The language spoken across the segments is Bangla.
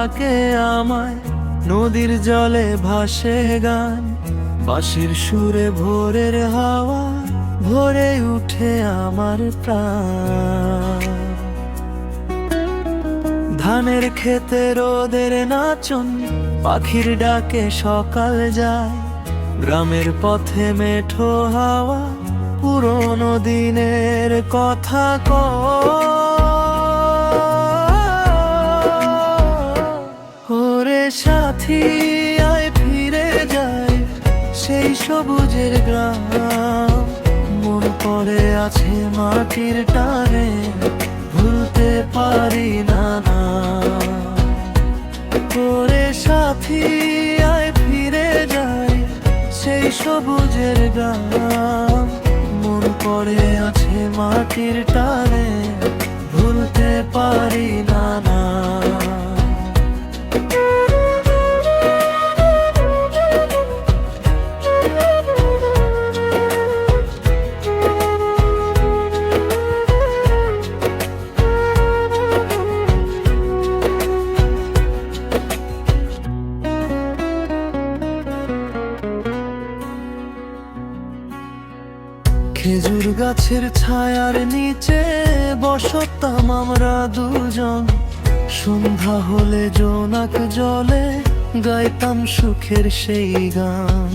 ডাকে আমায়, নদীর জলে ভাসে গান, বাঁশির সুরে ভোরের হাওয়া ভরে উঠে আমার প্রাণ। ধানের ক্ষেতে রোদের নাচন, পাখির ডাকে সকাল যায়, গ্রামের পথে মেঠো হাওয়া পুরোনো দিনের কথা ওরে সাথী আয় ফিরে যায় সেই সবুজের গ্রাম, মন পড়ে আছে মাটির টানে, ভুলতে পারি না না। ওরে সাথী আয় ফিরে যায় সেই সবুজের গ্রাম, মন পড়ে আছে মাটির টানে, ভুলতে পারি না না। খেজুর গাছের ছায়ার নিচে বসতাম আমরা দুজন, সন্ধ্যা হলে জোনাক জলে গাইতাম সুখের সেই গান।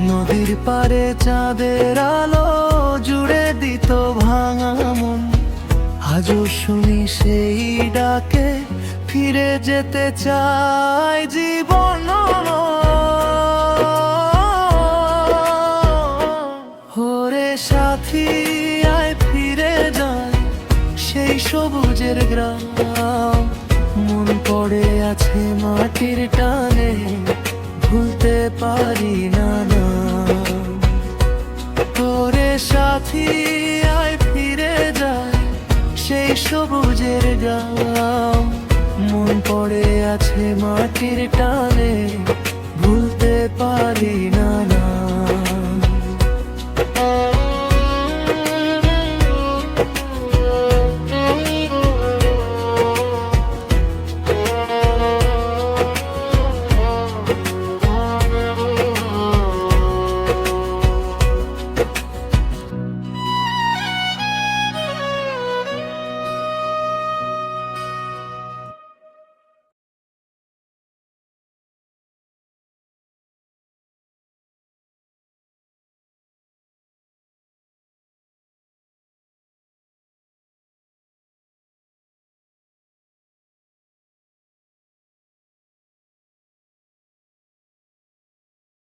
নদীর পাড়ে চাঁদের আলো জুড়ে দিত ভাঙা মন, আজও শুনি সেই ডাকে, ফিরে যেতে চাই জীবন। ওরে সাথী আয় ফিরে যায় সেই সবুজের গ্রাম, মন পড়ে আছে মাটির টানে, ভুলতে পারি না না। ওরে সাথী আয় ফিরে যায় সেই সবুজের গ্রাম, মন পড়ে আছে মাটির টানে, ভুলতে পারি না না।